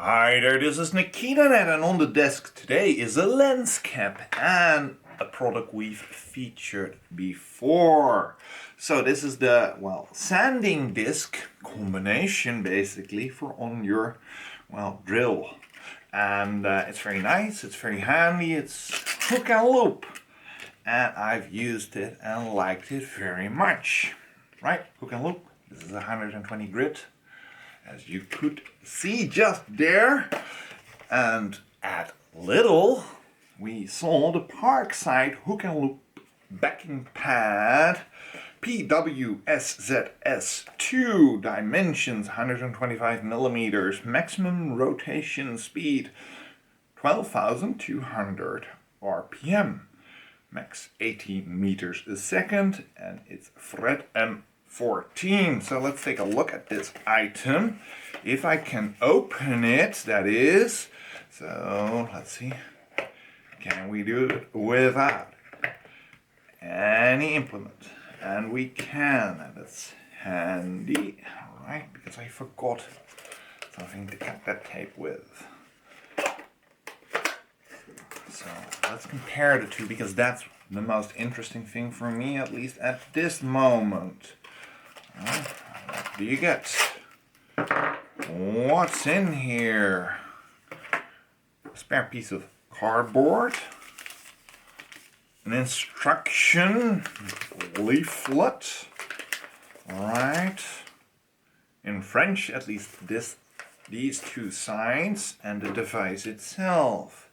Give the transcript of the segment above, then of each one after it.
Hi there, this is NikitaNet, and on the desk today is a lens cap and a product we've featured before. So this is the, sanding disc combination basically for on your, drill. And it's very nice, it's very handy, it's hook and loop. And I've used it and liked it very much. Right, hook and loop, this is a 120 grit. As you could see just there. And at Lidl we saw the Parkside hook and loop backing pad, PWSZS 2 dimensions, 125 millimeters, maximum rotation speed 12,200 RPM, max 80 meters a second, and it's thread M14. So let's take a look at this item. If I can open it, that is. So let's see. Can we do it without any implement? And we can. And that's handy. Alright, because I forgot something to cut that tape with. So let's compare the two, because that's the most interesting thing for me, at least at this moment. What do you get? What's in here? A spare piece of cardboard, an instruction leaflet, right? In French, at least these two sides, and the device itself.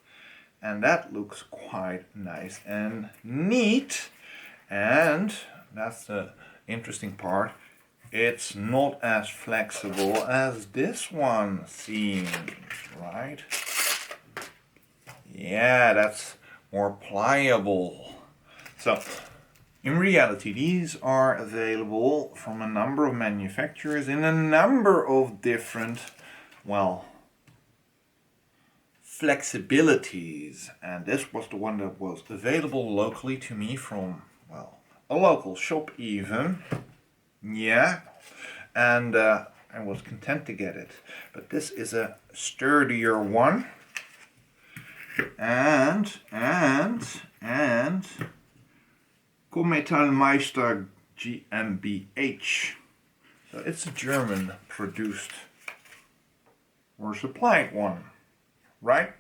And that looks quite nice and neat. And that's the interesting part. It's not as flexible as this one seems, right? Yeah, that's more pliable. So, in reality, these are available from a number of manufacturers in a number of different, flexibilities. And this was the one that was available locally to me from, a local shop even. Yeah, and I was content to get it. But this is a sturdier one, and Kometalmeister GmbH. So it's a German produced or supplied one, right?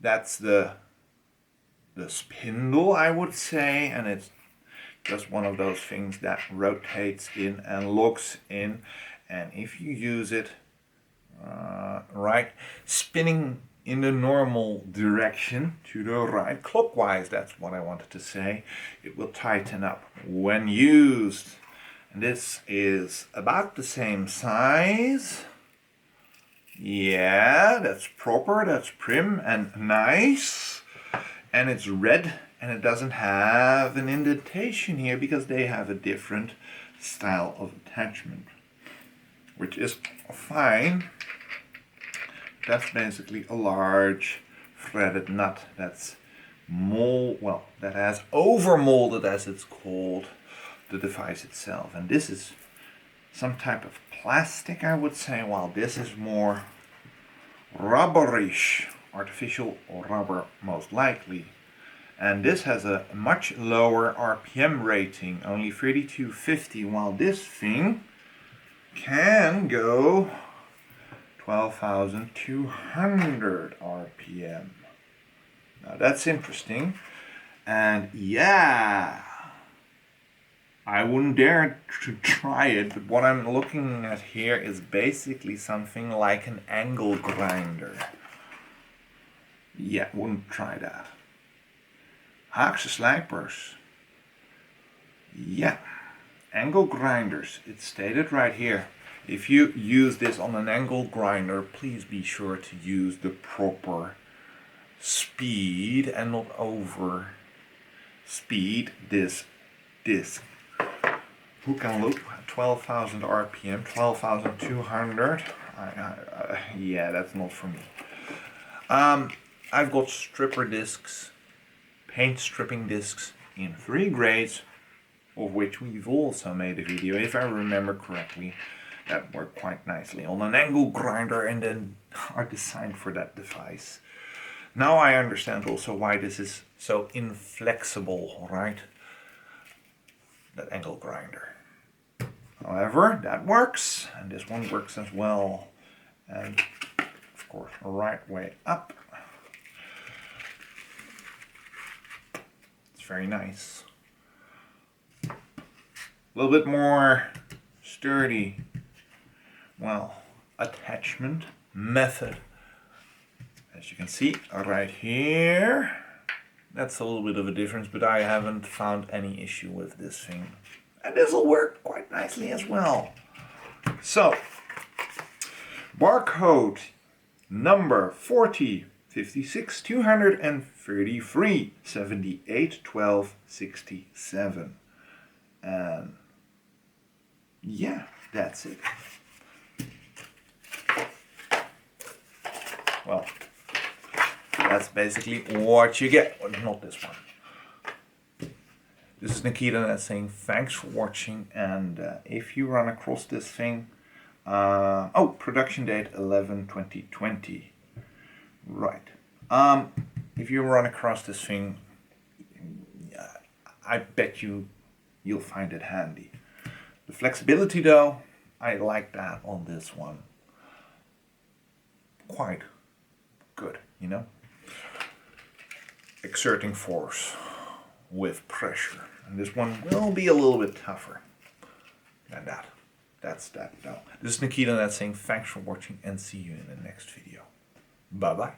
That's the spindle, I would say, and it's just one of those things that rotates in and locks in, and if you use it right, spinning in the normal direction to the right, clockwise, that's what I wanted to say, it will tighten up when used. And this is about the same size. Yeah, that's proper, that's prim and nice, and it's red. And it doesn't have an indentation here because they have a different style of attachment, which is fine. That's basically a large threaded nut that's that has over molded, as it's called, the device itself. And this is some type of plastic, I would say, while this is more rubberish, artificial rubber most likely. And this has a much lower RPM rating, only 3250, while this thing can go 12,200 RPM. Now that's interesting. And yeah, I wouldn't dare to try it, but what I'm looking at here is basically something like an angle grinder. Yeah, wouldn't try that. Haakse slijpers. Yeah, angle grinders. It's stated right here. If you use this on an angle grinder, please be sure to use the proper speed and not over speed this disc. Hook and loop, 12,000 RPM, 12,200. Yeah, that's not for me. I've got stripper discs, paint stripping discs in 3 grades, of which we've also made a video, if I remember correctly. that work quite nicely on an angle grinder and then are designed for that device. Now I understand also why this is so inflexible, right? That angle grinder. However, that works, and this one works as well. And of course, right way up. It's very nice. A little bit more sturdy, well, attachment method. As you can see right here, that's a little bit of a difference, but I haven't found any issue with this thing. And this will work quite nicely as well. So, barcode number 40 56 233 78 12 67. And yeah, that's it. Well, that's basically what you get. Well, not this one. This is Nikita that's saying thanks for watching, and if you run across this thing, production date 11/2020. Right. If you run across this thing, I bet you'll find it handy. The flexibility though, I like that on this one. Quite good, you know? Exerting force with pressure. And this one will be a little bit tougher than that. That's that though. This is Nikita that's saying thanks for watching and see you in the next video. Bye bye.